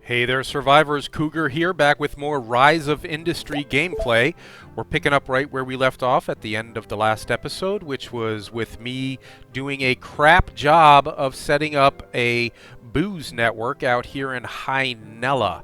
Hey there, survivors. Cougar here, back with more Rise of Industry gameplay. We're picking up right where we left off at the end of the last episode, which was with me doing a crap job of setting up a booze network out here in Hynella.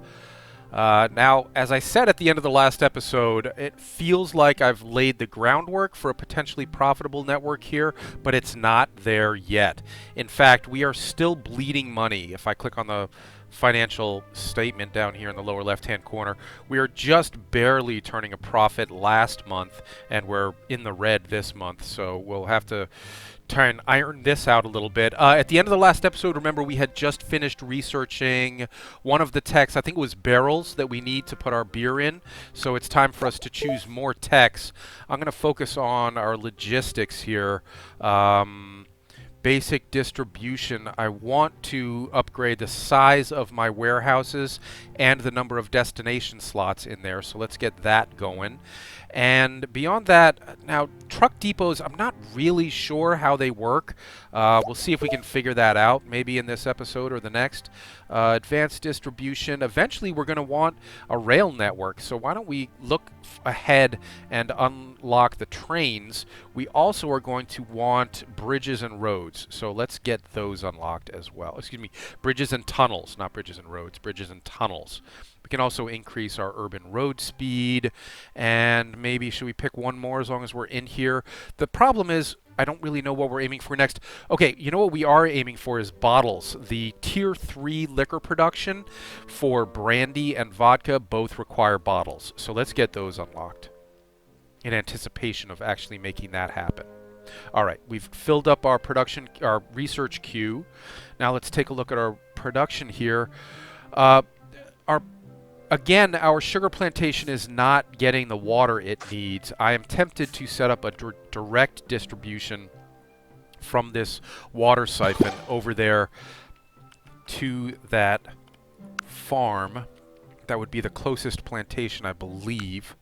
Now, as I said at the end of the last episode, it feels like I've laid the groundwork for a potentially profitable network here, but it's not there yet. In fact, we are still bleeding money. If I click on the financial statement down here in the lower left-hand corner, we are just barely turning a profit last month, and we're in the red this month, so we'll have to try and iron this out a little bit. At the end of the last episode, remember, we had just finished researching one of the techs. I think it was barrels that we need to put our beer in, so it's time for us to choose more techs. I'm going to focus on our logistics here. Basic distribution. I want to upgrade the size of my warehouses and the number of destination slots in there, so let's get that going. And beyond that, now truck depots, I'm not really sure how they work. We'll see if we can figure that out, maybe in this episode or the next. Advanced distribution. Eventually we're going to want a rail network, so why don't we look ahead and unlock the trains. We also are going to want bridges and roads, so let's get those unlocked as well. Excuse me, bridges and tunnels, not bridges and roads, bridges and tunnels. We can also increase our urban road speed, and maybe should we pick one more as long as we're in here? The problem is I don't really know what we're aiming for next. Okay, you know what we are aiming for is bottles. The Tier 3 liquor production for Brandy and Vodka both require bottles, so let's get those unlocked in anticipation of actually making that happen. All right, we've filled up our production, our research queue. Now let's take a look at our production here. Again, our sugar plantation is not getting the water it needs. I am tempted to set up a direct distribution from this water siphon over there to that farm. That would be the closest plantation, I believe.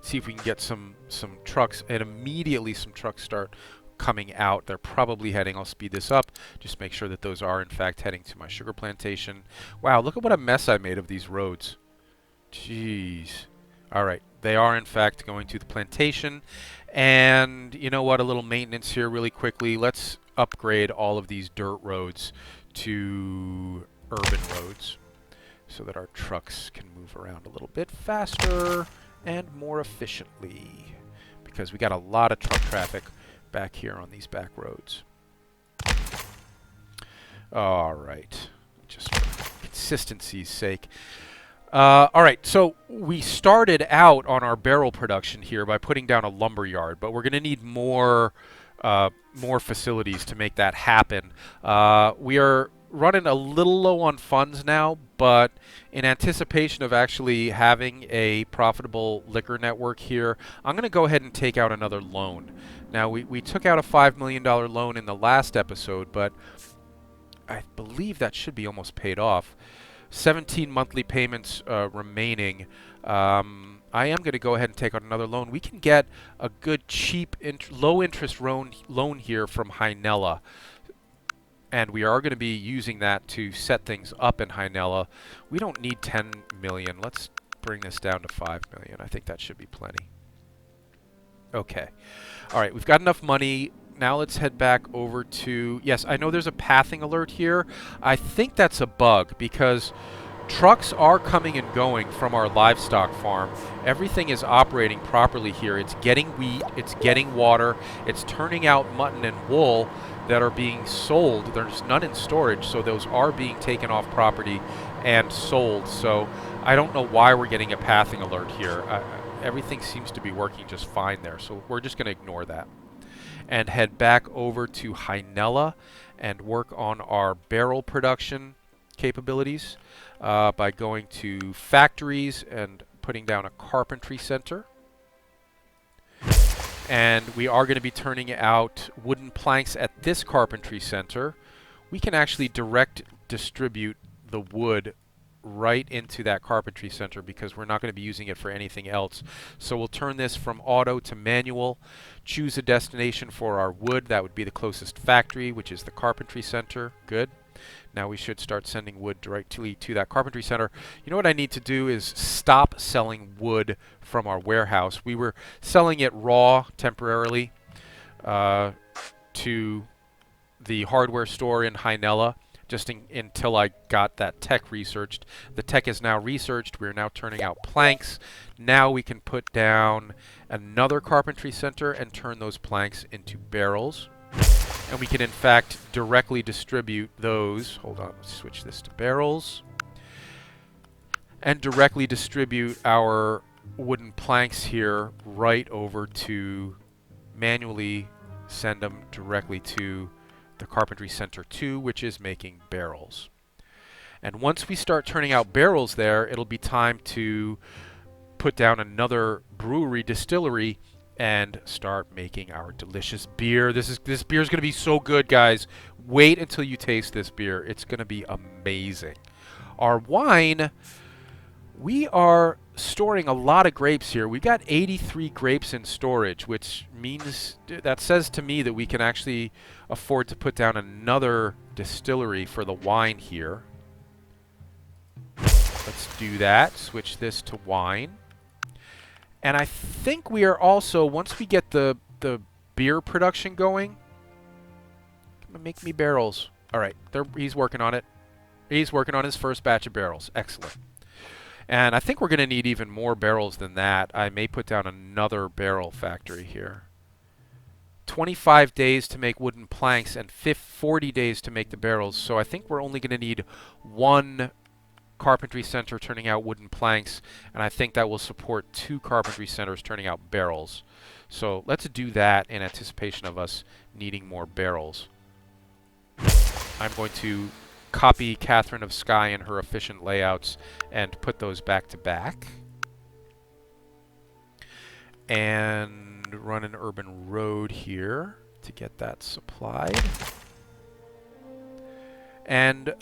See if we can get some trucks, and immediately some trucks start coming out. They're probably heading. I'll speed this up. Just make sure that those are in fact heading to my sugar plantation. Wow, look at what a mess I made of these roads. Jeez. Alright, they are in fact going to the plantation. And you know what, a little maintenance here really quickly. Let's upgrade all of these dirt roads to urban roads so that our trucks can move around a little bit faster and more efficiently, because we got a lot of truck traffic back here on these back roads. All right, just for consistency's sake. All right, so we started out on our barrel production here by putting down a lumber yard, but we're going to need more facilities to make that happen. We are running a little low on funds now, but in anticipation of actually having a profitable liquor network here, I'm going to go ahead and take out another loan. Now, we took out a $5 million loan in the last episode, but I believe that should be almost paid off. 17 monthly payments remaining. I am going to go ahead and take out another loan. We can get a good, cheap, low-interest loan here from Hynella. And we are going to be using that to set things up in Hynella. We don't need 10 million. Let's bring this down to 5 million. I think that should be plenty. Okay. All right, we've got enough money. Now let's head back over to... Yes, I know there's a pathing alert here. I think that's a bug because trucks are coming and going from our livestock farm. Everything is operating properly here. It's getting wheat. It's getting water. It's turning out mutton and wool that are being sold. There's none in storage, so those are being taken off property and sold. So I don't know why we're getting a pathing alert here. Everything seems to be working just fine there, so we're just going to ignore that and head back over to Hynella and work on our barrel production capabilities by going to factories and putting down a carpentry center. And we are going to be turning out wooden planks at this carpentry center. We can actually direct distribute the wood right into that carpentry center because we're not going to be using it for anything else. So we'll turn this from auto to manual, choose a destination for our wood. That would be the closest factory, which is the carpentry center. Good. Now we should start sending wood directly to that carpentry center. You know what I need to do is stop selling wood from our warehouse. We were selling it raw temporarily to the hardware store in Hynella just until I got that tech researched. The tech is now researched. We're now turning out planks. Now we can put down another carpentry center and turn those planks into barrels. And we can, in fact, directly distribute those. Hold on, let's switch this to barrels. And directly distribute our wooden planks here right over to manually send them directly to the Carpentry Center 2, which is making barrels. And once we start turning out barrels there, it'll be time to put down another brewery distillery and start making our delicious beer. This beer is going to be so good, guys. Wait until you taste this beer. It's going to be amazing. Our wine, we are storing a lot of grapes here. We got 83 grapes in storage, which means that says to me that we can actually afford to put down another distillery for the wine here. Let's do that. Switch this to wine. And I think we are also, once we get the beer production going, make me barrels. All right, he's working on it. He's working on his first batch of barrels. Excellent. And I think we're going to need even more barrels than that. I may put down another barrel factory here. 25 days to make wooden planks and 40 days to make the barrels. So I think we're only going to need one carpentry center turning out wooden planks, and I think that will support 2 carpentry centers turning out barrels. So let's do that in anticipation of us needing more barrels. I'm going to copy Catherine of Skye and her efficient layouts and put those back to back. And run an urban road here to get that supplied. And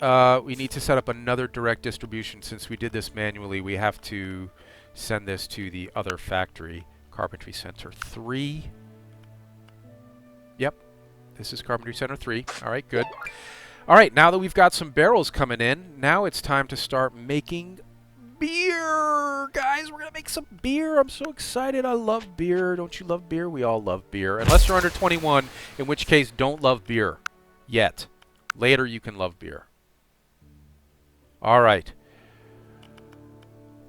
we need to set up another direct distribution. Since we did this manually, we have to send this to the other factory, Carpentry Center 3. Yep, this is Carpentry Center 3. All right, good. All right, now that we've got some barrels coming in, now it's time to start making beer. Guys, we're going to make some beer. I'm so excited. I love beer. Don't you love beer? We all love beer. Unless you're under 21, in which case don't love beer yet. Later you can love beer. All right.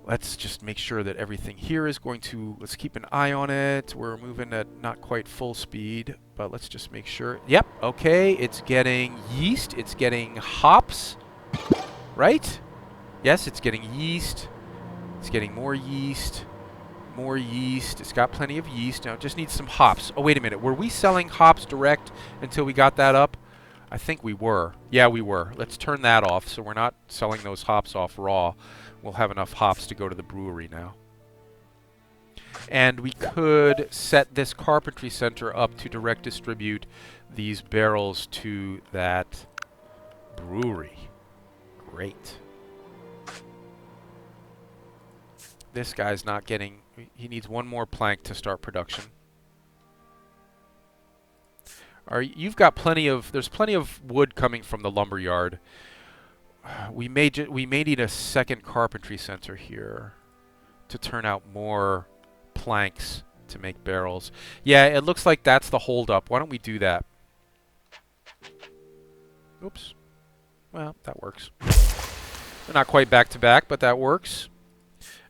Let's just make sure that everything here is going to, let's keep an eye on it. We're moving at not quite full speed, but let's just make sure. Yep, okay, it's getting yeast, it's getting hops, right? Yes, it's getting yeast. It's getting more yeast, more yeast. It's got plenty of yeast. Now it just needs some hops. Oh, wait a minute. Were we selling hops direct until we got that up? I think we were. Yeah, we were. Let's turn that off so we're not selling those hops off raw. We'll have enough hops to go to the brewery now. And we could set this carpentry center up to direct distribute these barrels to that brewery. Great. This guy's not getting... He needs one more plank to start production. You've got plenty of... There's plenty of wood coming from the lumber yard. We may need a second carpentry center here to turn out more planks to make barrels. Yeah, it looks like that's the holdup. Why don't we do that? Oops. Well, that works. They're not quite back to back, but that works.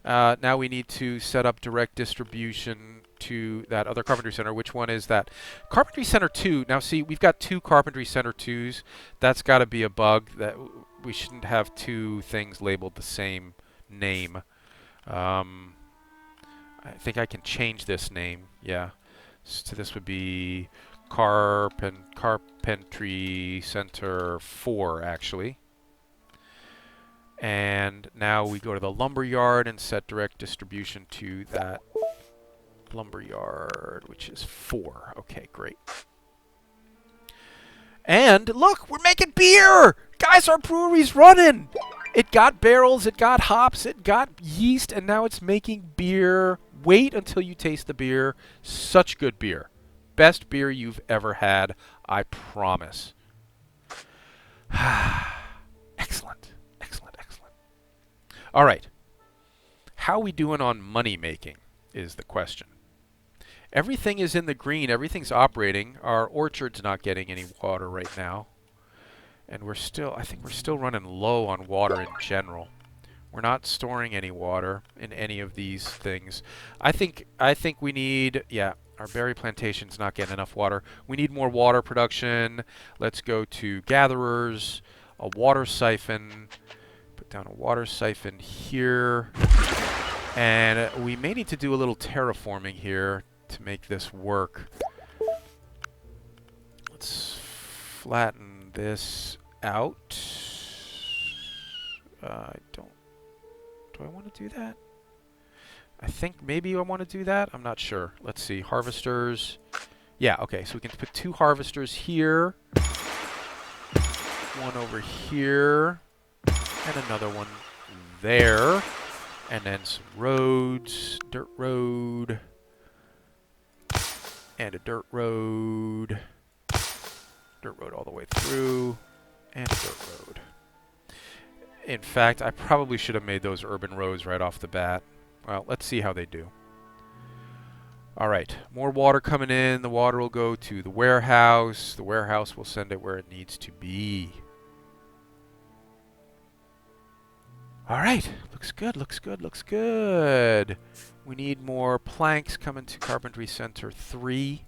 Now we need to set up direct distribution to that other carpentry center. Which one is that? Carpentry Center 2. Now see, we've got 2 carpentry center 2s. That's got to be a bug. That we shouldn't have 2 things labeled the same name. I think I can change this name. Yeah. So this would be Carpentry Center 4, actually. And now we go to the lumber yard and set direct distribution to that lumber yard, which is 4. Okay, great. And look, we're making beer! Guys, our brewery's running! It got barrels, it got hops, it got yeast, and now it's making beer. Wait until you taste the beer. Such good beer. Best beer you've ever had, I promise. Excellent. Excellent, excellent. All right. How we doing on money making is the question. Everything is in the green. Everything's operating. Our orchard's not getting any water right now. And I think we're still running low on water in general. We're not storing any water in any of these things. I think we need, yeah, our berry plantation's not getting enough water. We need more water production. Let's go to gatherers, a water siphon. Put down a water siphon here. And we may need to do a little terraforming here to make this work. Let's flatten this out. Do I want to do that? I think maybe I want to do that. I'm not sure. Let's see. Harvesters. Yeah, okay. So we can put 2 harvesters here. One over here. And another one there. And then some roads. Dirt road. And a dirt road. Dirt road all the way through. And a dirt road. In fact, I probably should have made those urban roads right off the bat. Well, let's see how they do. All right, more water coming in. The water will go to the warehouse. The warehouse will send it where it needs to be. All right, looks good, looks good, looks good. We need more planks coming to Carpentry Center 3.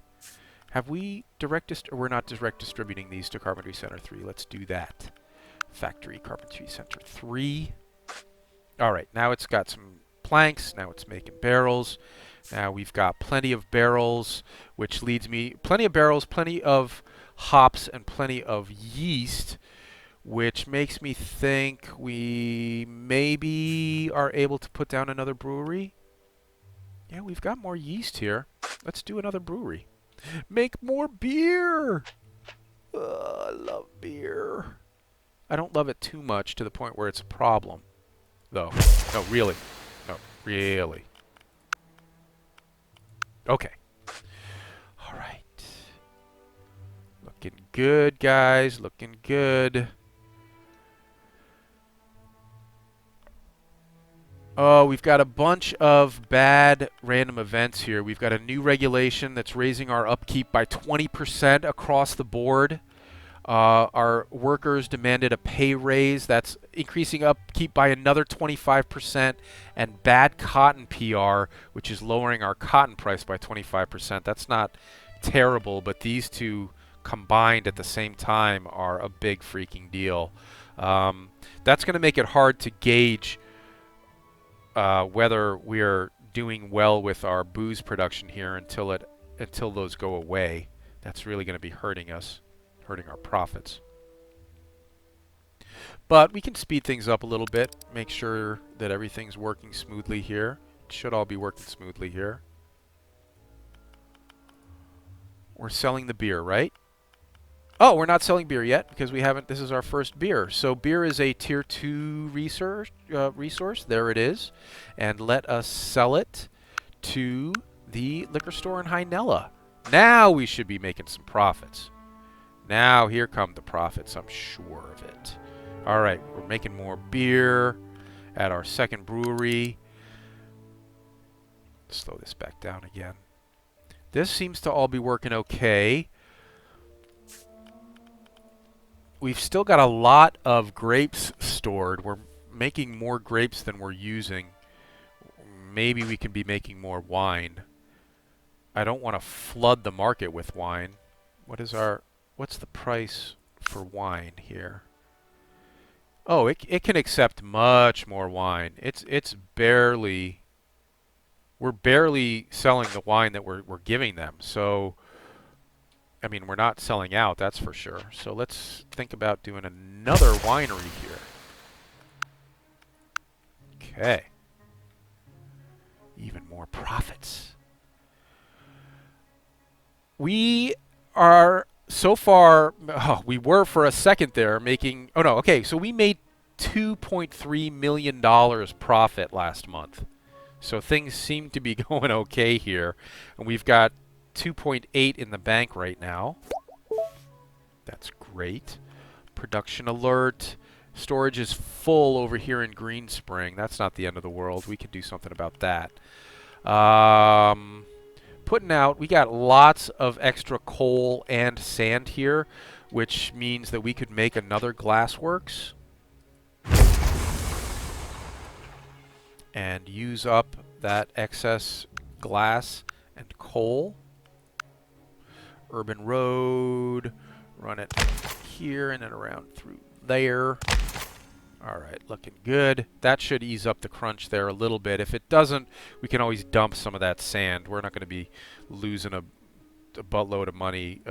Have we we're not direct distributing these to Carpentry Center 3. Let's do that. Factory Carpentry Center 3. All right, now it's got some planks. Now it's making barrels. Now we've got plenty of barrels, which leads me plenty of barrels, plenty of hops, and plenty of yeast, which makes me think we maybe are able to put down another brewery. Yeah, we've got more yeast here. Let's do another brewery. Make more beer. I love beer. I don't love it too much to the point where it's a problem, though. No, really. No, really. Okay. All right. Looking good, guys. Looking good. Oh, we've got a bunch of bad random events here. We've got a new regulation that's raising our upkeep by 20% across the board. Our workers demanded a pay raise that's increasing upkeep by another 25%, and bad cotton PR, which is lowering our cotton price by 25%. That's not terrible, but these two combined at the same time are a big freaking deal. That's going to make it hard to gauge whether we're doing well with our booze production here until those go away. That's really going to be hurting us. Hurting our profits. But we can speed things up a little bit, make sure that everything's working smoothly here. It should all be working smoothly here. We're selling the beer, right? Oh, we're not selling beer yet because we haven't. This is our first beer. So beer is a tier 2 resource. There it is. And let us sell it to the liquor store in Hynella. Now we should be making some profits. Now, here come the profits, I'm sure of it. All right, we're making more beer at our second brewery. Slow this back down again. This seems to all be working okay. We've still got a lot of grapes stored. We're making more grapes than we're using. Maybe we can be making more wine. I don't want to flood the market with wine. What's the price for wine here? Oh, it can accept much more wine. We're barely selling the wine that we're giving them. So, I mean, we're not selling out, that's for sure. So let's think about doing another winery here. Okay. Even more profits. We are so far, we were for a second there making, oh no, okay, so we made $2.3 million profit last month. So things seem to be going okay here. And we've got 2.8 in the bank right now. That's great. Production alert. Storage is full over here in Green Spring. That's not the end of the world. We can do something about that. Putting out, we got lots of extra coal and sand here, which means that we could make another glassworks and use up that excess glass and coal. Urban Road, run it here and then around through there. All right, looking good. That should ease up the crunch there a little bit. If it doesn't, we can always dump some of that sand. We're not going to be losing a buttload of money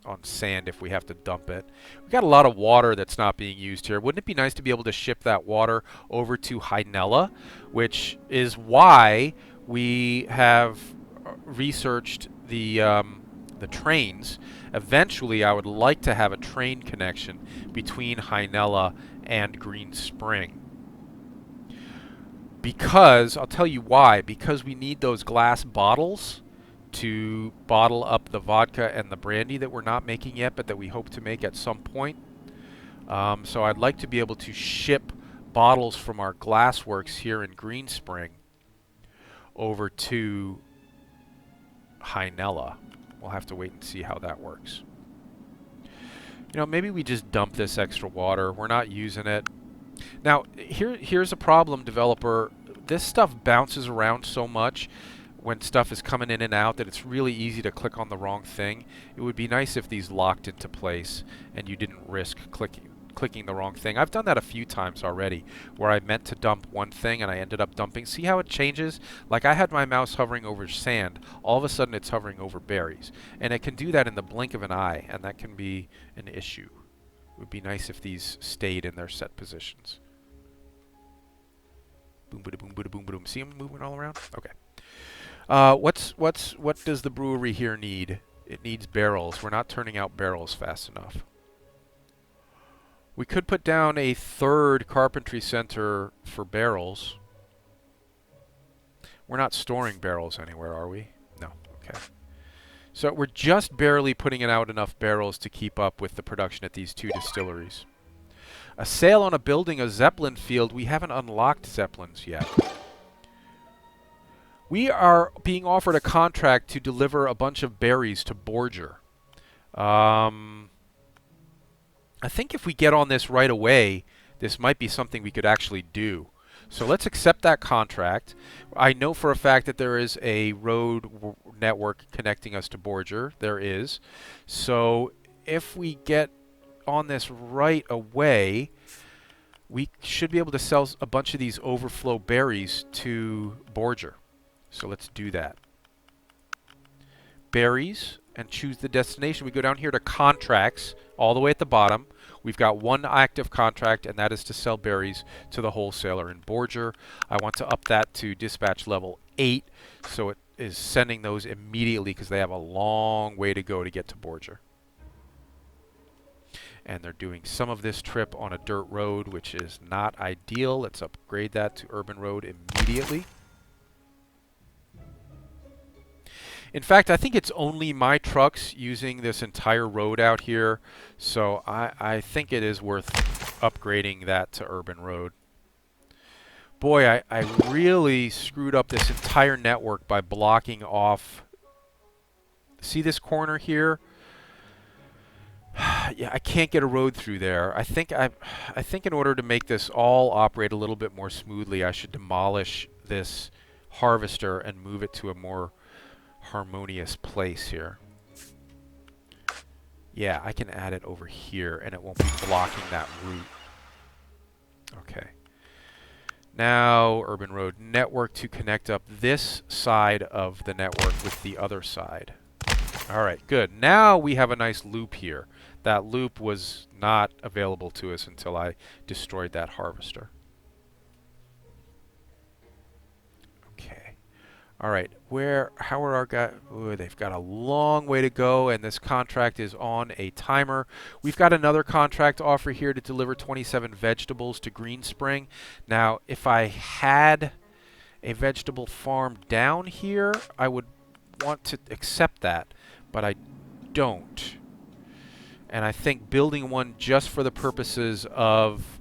on sand if we have to dump it. We've got a lot of water that's not being used here. Wouldn't it be nice to be able to ship that water over to Hynella, which is why we have researched the trains. Eventually, I would like to have a train connection between Hynella and Green Spring. Because, I'll tell you why, because we need those glass bottles to bottle up the vodka and the brandy that we're not making yet, but that we hope to make at some point. So I'd like to be able to ship bottles from our glassworks here in Green Spring over to Hynella. We'll have to wait and see how that works. You know, maybe we just dump this extra water. We're not using it. Now, here's a problem, developer. This stuff bounces around so much when stuff is coming in and out that it's really easy to click on the wrong thing. It would be nice if these locked into place and you didn't risk clicking the wrong thing. I've done that a few times already where I meant to dump one thing and I ended up dumping. See how it changes? Like I had my mouse hovering over sand. All of a sudden it's hovering over berries. And it can do that in the blink of an eye, and that can be an issue. It would be nice if these stayed in their set positions. Boom, boom, boom, boom, boom, boom. See them moving all around? Okay. What does the brewery here need? It needs barrels. We're not turning out barrels fast enough. We could put down a third carpentry center for barrels. We're not storing barrels anywhere, are we? No. Okay. So we're just barely putting out enough barrels to keep up with the production at these two distilleries. A sale on a building, a Zeppelin field. We haven't unlocked Zeppelins yet. We are being offered a contract to deliver a bunch of berries to Borger. I think if we get on this right away, this might be something we could actually do. So let's accept that contract. I know for a fact that there is a road network connecting us to Borger. There is. So if we get on this right away, we should be able to sell a bunch of these overflow berries to Borger. So let's do that. Berries, and choose the destination. We go down here to contracts, all the way at the bottom. We've got one active contract, and that is to sell berries to the wholesaler in Borger. I want to up that to dispatch level 8, so it is sending those immediately because they have a long way to go to get to Borger. And they're doing some of this trip on a dirt road, which is not ideal. Let's upgrade that to urban road immediately. In fact, I think it's only my trucks using this entire road out here, so I think it is worth upgrading that to urban road. Boy, I really screwed up this entire network by blocking off. See this corner here? Yeah, I can't get a road through there. I think in order to make this all operate a little bit more smoothly, I should demolish this harvester and move it to a more harmonious place here. Yeah, I can add it over here and it won't be blocking that route. Okay. Now, urban road network to connect up this side of the network with the other side. All right, good. Now we have a nice loop here. That loop was not available to us until I destroyed that harvester. Okay. All right, how are our guys? Ooh, they've got a long way to go, and this contract is on a timer. We've got another contract offer here to deliver 27 vegetables to Green Spring. Now, if I had a vegetable farm down here, I would want to accept that, but I don't. And I think building one just for the purposes of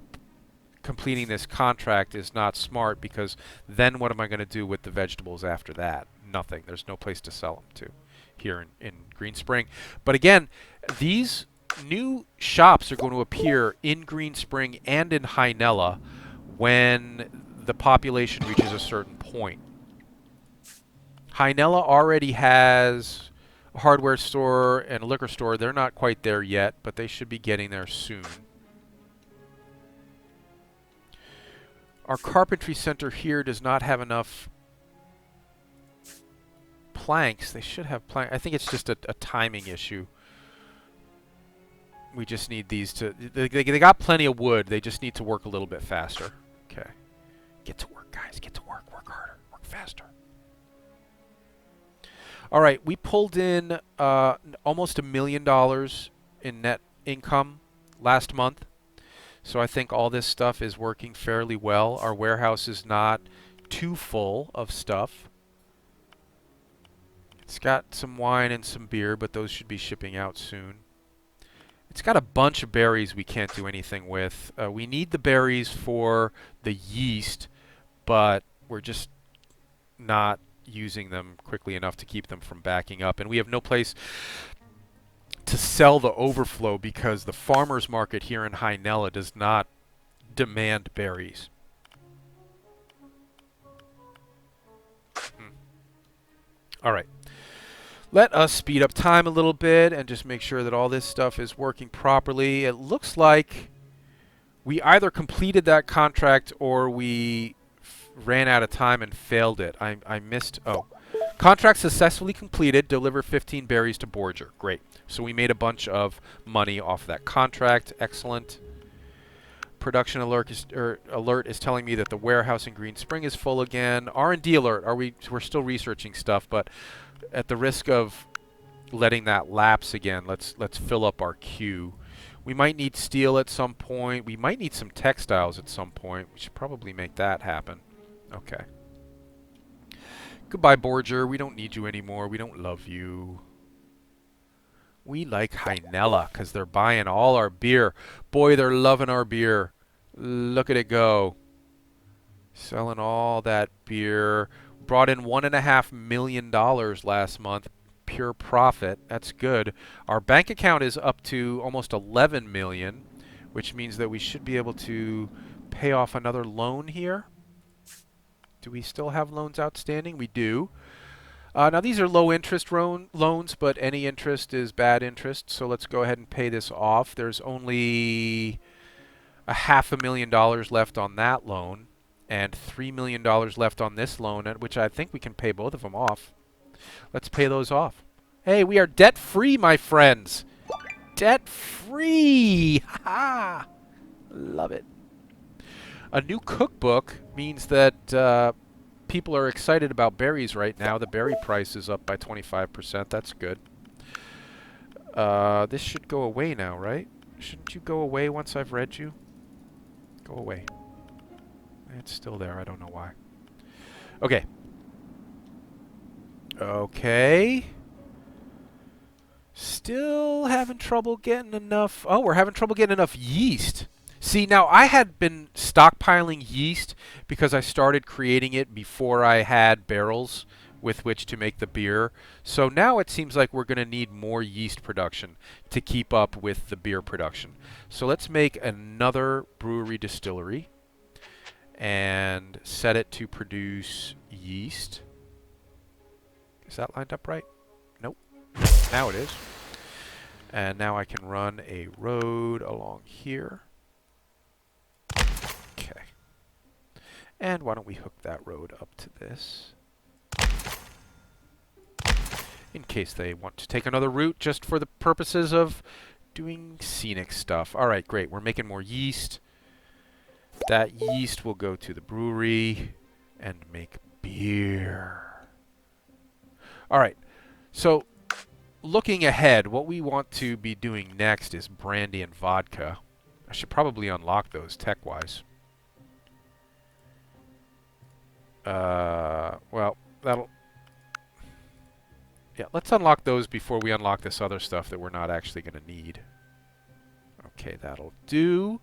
completing this contract is not smart, because then what am I going to do with the vegetables after that? Nothing. There's no place to sell them to here in Green Spring. But again, these new shops are going to appear in Green Spring and in Hynella when the population reaches a certain point. Hynella already has a hardware store and a liquor store. They're not quite there yet, but they should be getting there soon. Our carpentry center here does not have enough planks. They should have planks. I think it's just a timing issue. We just need these to... They got plenty of wood. They just need to work a little bit faster. Okay. Get to work, guys. Get to work. Work harder. Work faster. All right. We pulled in almost $1 million in net income last month. So I think all this stuff is working fairly well. Our warehouse is not too full of stuff. It's got some wine and some beer, but those should be shipping out soon. It's got a bunch of berries we can't do anything with. We need the berries for the yeast, but we're just not using them quickly enough to keep them from backing up. And we have no place to sell the overflow because the farmer's market here in Hynella does not demand berries. All right. Let us speed up time a little bit and just make sure that all this stuff is working properly. It looks like we either completed that contract or we ran out of time and failed it. I missed... Oh. Contract successfully completed. Deliver 15 berries to Borger. Great. So we made a bunch of money off that contract. Excellent. Production alert is telling me that the warehouse in Green Spring is full again. R&D alert. We're still researching stuff, but at the risk of letting that lapse again, let's fill up our queue. We might need steel at some point. We might need some textiles at some point. We should probably make that happen. Okay. Goodbye, Borger. We don't need you anymore. We don't love you. We like Hynella because they're buying all our beer. Boy, they're loving our beer. Look at it go. Selling all that beer. Brought in $1.5 million last month. Pure profit. That's good. Our bank account is up to almost $11 million, which means that we should be able to pay off another loan here. Do we still have loans outstanding? We do. Now, these are low-interest loans, but any interest is bad interest, so let's go ahead and pay this off. There's only $500,000 left on that loan and $3 million left on this loan, which I think we can pay both of them off. Let's pay those off. Hey, we are debt-free, my friends. Debt-free! Ha-ha! Love it. A new cookbook means that people are excited about berries right now. The berry price is up by 25%. That's good. This should go away now, right? Shouldn't you go away once I've read you? Go away. It's still there. I don't know why. Okay. Okay. Still having trouble getting enough... Oh, we're having trouble getting enough yeast. See, now I had been stockpiling yeast because I started creating it before I had barrels with which to make the beer. So now it seems like we're going to need more yeast production to keep up with the beer production. So let's make another brewery distillery and set it to produce yeast. Is that lined up right? Nope. Now it is. And now I can run a road along here. Okay. And why don't we hook that road up to this? In case they want to take another route just for the purposes of doing scenic stuff. All right, great. We're making more yeast. That yeast will go to the brewery and make beer. All right. So looking ahead, what we want to be doing next is Brandy and Vodka. I should probably unlock those tech-wise. Well, that'll... Yeah, let's unlock those before we unlock this other stuff that we're not actually going to need. Okay, that'll do.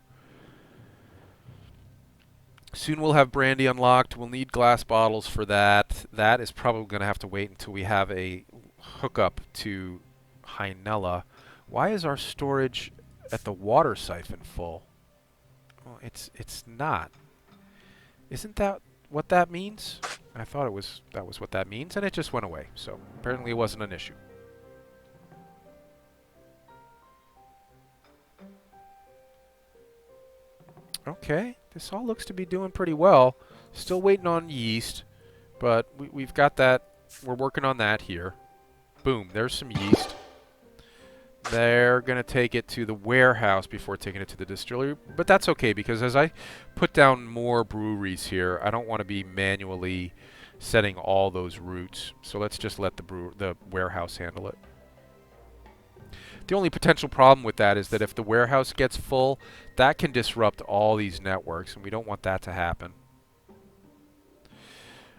Soon we'll have brandy unlocked. We'll need glass bottles for that. That is probably going to have to wait until we have a hookup to Hynella. Why is our storage at the water siphon full? Well, it's not. Isn't that what that means? I thought that was what that means, and it just went away. So apparently it wasn't an issue. Okay, this all looks to be doing pretty well. Still waiting on yeast, but we've got that. We're working on that here. Boom, there's some yeast. They're going to take it to the warehouse before taking it to the distillery, but that's okay because as I put down more breweries here, I don't want to be manually setting all those routes. So let's just let the warehouse handle it. The only potential problem with that is that if the warehouse gets full, that can disrupt all these networks, and we don't want that to happen.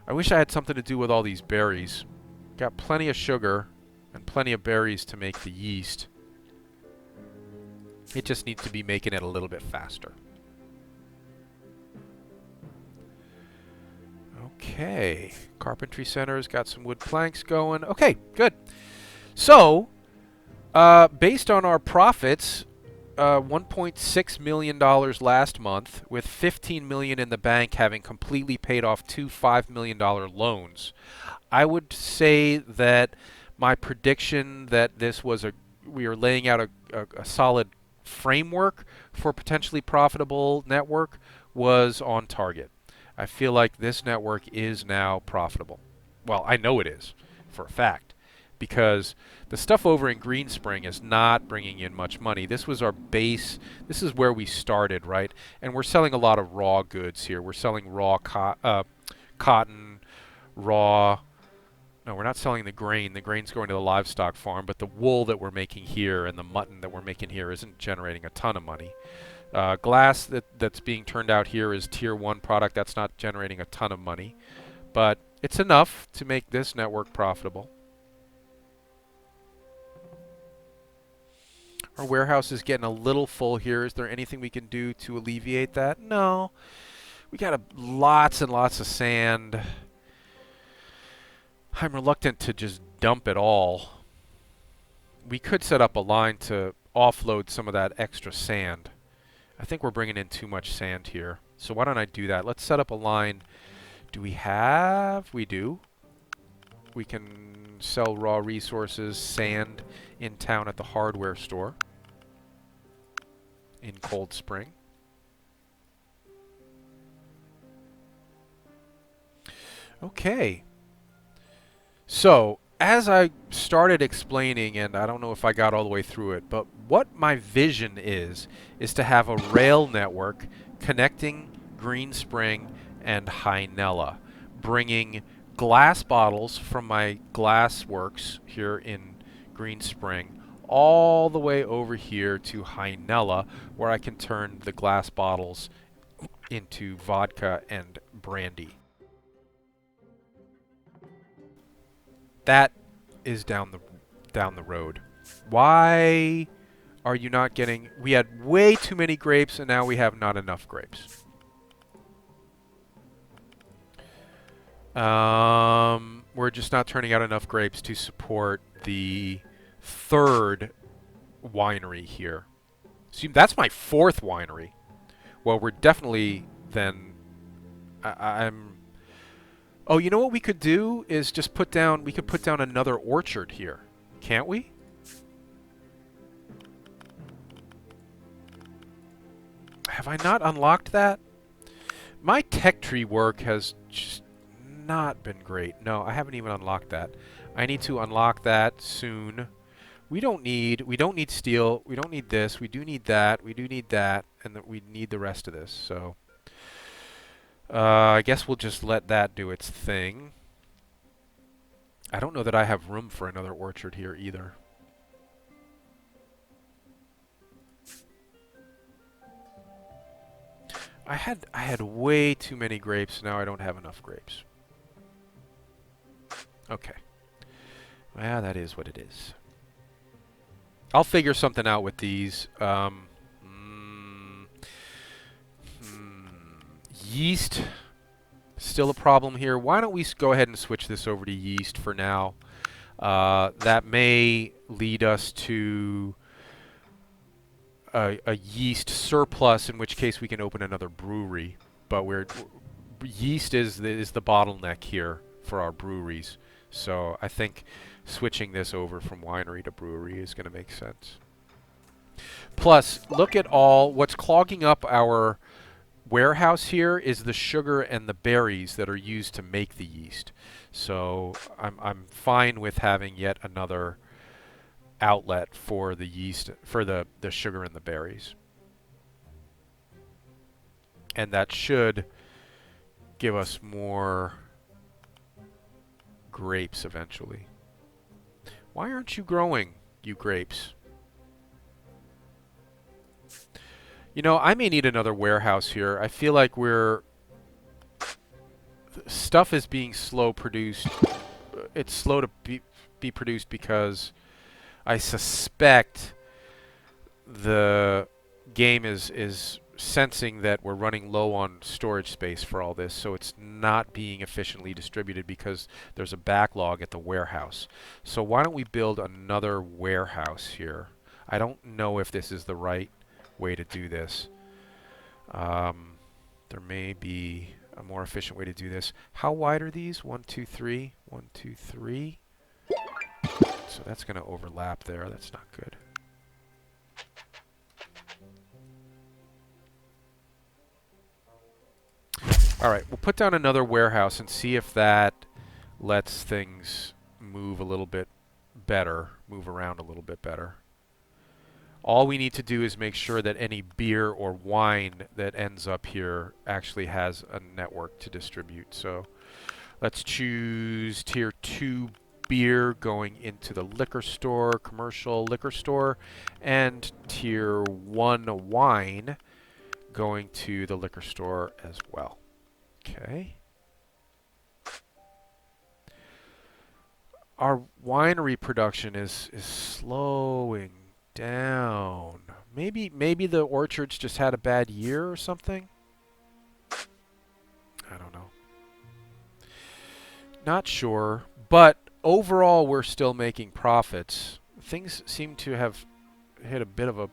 I wish I had something to do with all these berries. Got plenty of sugar and plenty of berries to make the yeast. It just needs to be making it a little bit faster. Okay. Carpentry Center's got some wood planks going. Okay, good. So, based on our profits, $1.6 million last month, with $15 million in the bank, having completely paid off two $5 million loans, I would say that my prediction that we are laying out a solid framework for potentially profitable network was on target. I feel like this network is now profitable. Well, I know it is for a fact, because the stuff over in Green Spring is not bringing in much money. This was our base. This is where we started, right? And we're selling a lot of raw goods here. We're selling raw cotton, raw. No, we're not selling the grain. The grain's going to the livestock farm, but the wool that we're making here and the mutton that we're making here isn't generating a ton of money. Glass that's being turned out here is tier 1 product. That's not generating a ton of money, but it's enough to make this network profitable. Our warehouse is getting a little full here. Is there anything we can do to alleviate that? No. We got lots and lots of sand. I'm reluctant to just dump it all. We could set up a line to offload some of that extra sand. I think we're bringing in too much sand here. So why don't I do that? Let's set up a line. Do we have? We do. We can sell raw resources, sand, in town at the hardware store in Cold Spring. Okay. So, as I started explaining, and I don't know if I got all the way through it, but what my vision is to have a rail network connecting Green Spring and Hynella, bringing glass bottles from my glass works here in Green Spring all the way over here to Hynella, where I can turn the glass bottles into vodka and brandy. That is down the road. Why are you not getting... We had way too many grapes, and now we have not enough grapes. We're just not turning out enough grapes to support the third winery here. See, that's my fourth winery. Well, we're definitely then... I'm... Oh, you know what we could do is just put down... We could put down another orchard here. Can't we? Have I not unlocked that? My tech tree work has just not been great. No, I haven't even unlocked that. I need to unlock that soon. We don't need steel. We don't need this. We do need that. We do need that. And we need the rest of this. So... I guess we'll just let that do its thing. I don't know that I have room for another orchard here either. I had way too many grapes. Now I don't have enough grapes. Okay. Well, that is what it is. I'll figure something out with these. Yeast, still a problem here. Why don't we go ahead and switch this over to yeast for now? That may lead us to a yeast surplus, in which case we can open another brewery. But yeast is the bottleneck here for our breweries. So I think switching this over from winery to brewery is going to make sense. Plus, look at what's clogging up our warehouse here is the sugar and the berries that are used to make the yeast. So I'm fine with having yet another outlet for the yeast, for the sugar and the berries. And that should give us more grapes eventually. Why aren't you growing, you grapes? You know, I may need another warehouse here. I feel like stuff is being slow produced. It's slow to be produced because I suspect the game is sensing that we're running low on storage space for all this, so it's not being efficiently distributed because there's a backlog at the warehouse. So why don't we build another warehouse here? I don't know if this is the right way to do this. There may be a more efficient way to do this. How wide are these? 1, 2, 3. 1, 2, 3. So that's going to overlap there. That's not good. All right, we'll put down another warehouse and see if that lets things move a little bit better, move around a little bit better. All we need to do is make sure that any beer or wine that ends up here actually has a network to distribute. So let's choose tier 2 beer going into the liquor store, commercial liquor store, and tier 1 wine going to the liquor store as well. Okay. Our winery production is slowing down. Maybe the orchards just had a bad year or something. I don't know. Not sure, but overall we're still making profits. Things seem to have hit a bit of a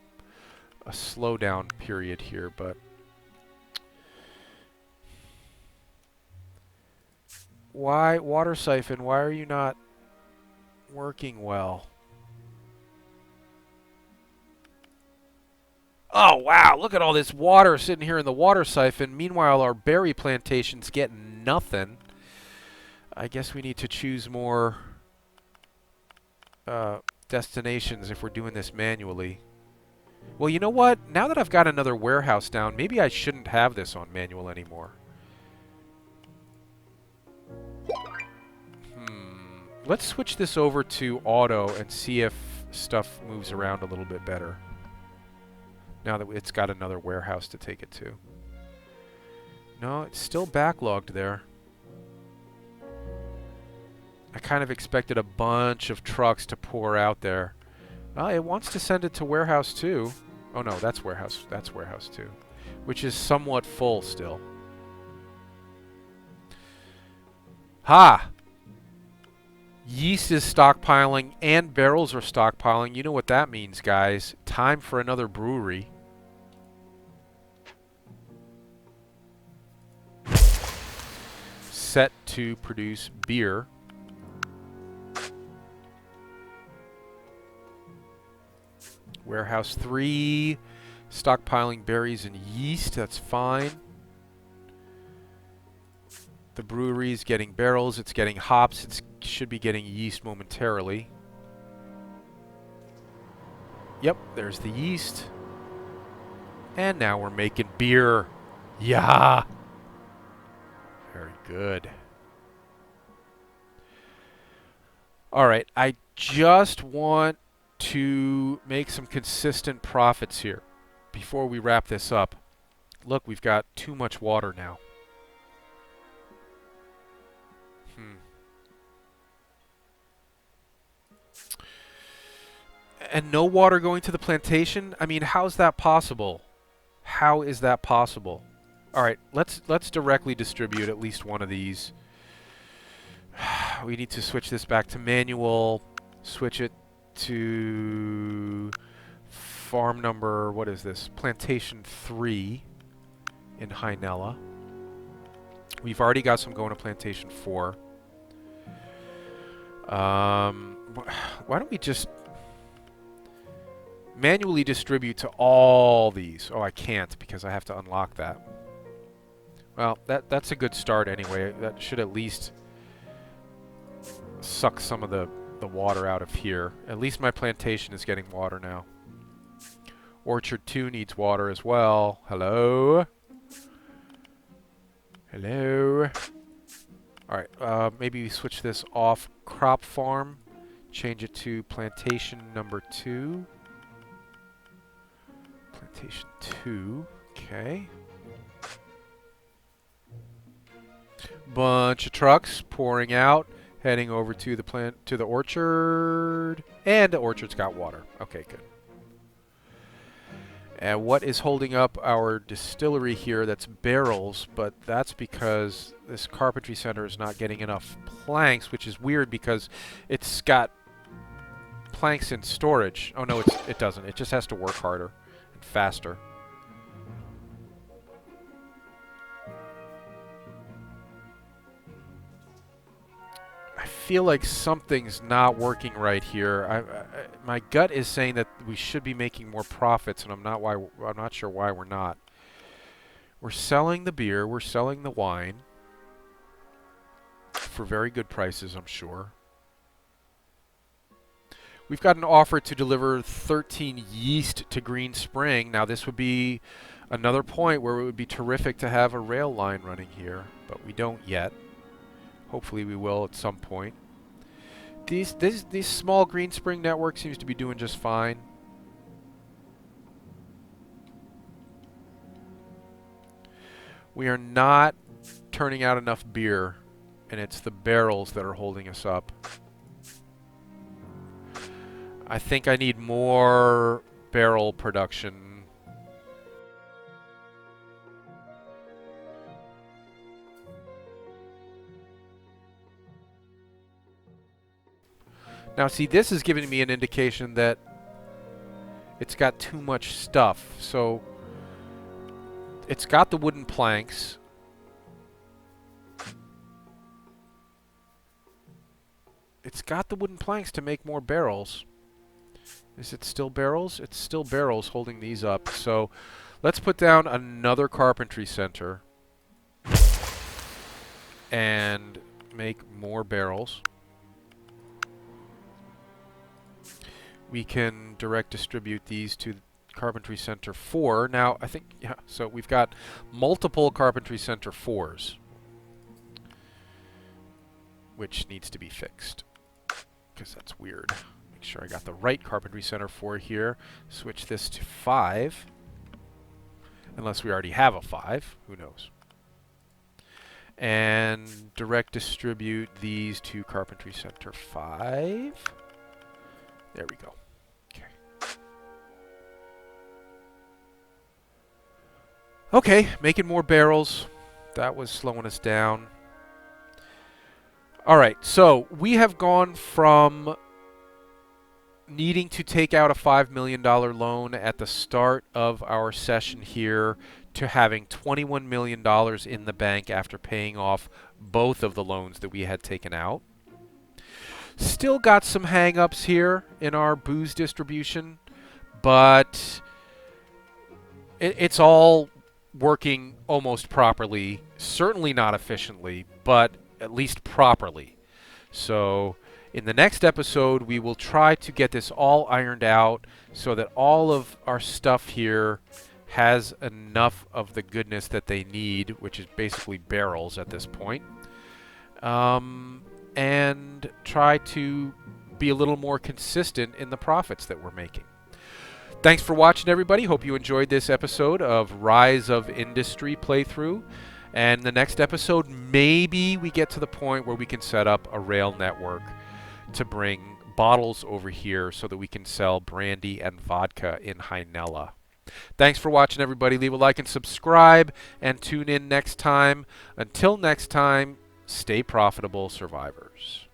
slowdown period here, but why, water siphon, why are you not working well? Oh, wow, look at all this water sitting here in the water siphon. Meanwhile, our berry plantation's getting nothing. I guess we need to choose more destinations if we're doing this manually. Well, you know what? Now that I've got another warehouse down, maybe I shouldn't have this on manual anymore. Let's switch this over to auto and see if stuff moves around a little bit better. Now that it's got another warehouse to take it to. No, it's still backlogged there. I kind of expected a bunch of trucks to pour out there. It wants to send it to warehouse 2. Oh no, that's warehouse 2, which is somewhat full still. Ha! Yeast is stockpiling and barrels are stockpiling. You know what that means, guys. Time for another brewery. Set to produce beer. Warehouse 3, stockpiling berries and yeast. That's fine. The brewery is getting barrels. It's getting hops. It should be getting yeast momentarily. Yep, there's the yeast. And now we're making beer. Yeah. Very good. All right, I just want to make some consistent profits here before we wrap this up. Look, we've got too much water now. And no water going to the plantation? I mean, how's that possible? How is that possible? All right, let's directly distribute at least one of these. We need to switch this back to manual. Switch it to farm number, what is this? Plantation 3 in Hynella. We've already got some going to Plantation 4. Why don't we just manually distribute to all these? Oh, I can't because I have to unlock that. Well, that's a good start anyway. That should at least suck some of the water out of here. At least my plantation is getting water now. Orchard 2 needs water as well. Hello? Hello? Alright, maybe we switch this off crop farm. Change it to plantation number 2. Plantation 2. Okay. Bunch of trucks pouring out, heading over to the orchard, and the orchard's got water. Okay, good. And what is holding up our distillery here? That's barrels, but that's because this carpentry center is not getting enough planks, which is weird because it's got planks in storage. Oh no, it doesn't. It just has to work harder and faster. I feel like something's not working right here. My gut is saying that we should be making more profits, and I'm not sure why we're not. We're selling the beer, we're selling the wine for very good prices, I'm sure. We've got an offer to deliver 13 yeast to Green Spring. Now this would be another point where it would be terrific to have a rail line running here, but we don't yet. Hopefully we will at some point. These small Green Spring network seems to be doing just fine. We are not turning out enough beer, and it's the barrels that are holding us up. I think I need more barrel production. Now see, this is giving me an indication that it's got too much stuff. So it's got the wooden planks. It's got the wooden planks to make more barrels. Is it still barrels? It's still barrels holding these up. So let's put down another carpentry center and make more barrels. We can direct distribute these to Carpentry Center 4. Now, I think, yeah, so we've got multiple Carpentry Center 4s, which needs to be fixed, because that's weird. Make sure I got the right Carpentry Center 4 here. Switch this to 5, unless we already have a 5. Who knows? And direct distribute these to Carpentry Center 5. There we go. Okay. Okay, making more barrels. That was slowing us down. All right, so we have gone from needing to take out a $5 million loan at the start of our session here to having $21 million in the bank after paying off both of the loans that we had taken out. Still got some hang-ups here in our booze distribution, but it's all working almost properly. Certainly not efficiently, but at least properly. So in the next episode, we will try to get this all ironed out so that all of our stuff here has enough of the goodness that they need, which is basically barrels at this point. And try to be a little more consistent in the profits that we're making. Thanks for watching, everybody. Hope you enjoyed this episode of Rise of Industry playthrough. And the next episode, maybe we get to the point where we can set up a rail network to bring bottles over here so that we can sell brandy and vodka in Hynella. Thanks for watching, everybody. Leave a like and subscribe, and tune in next time. Until next time, stay profitable, survivors.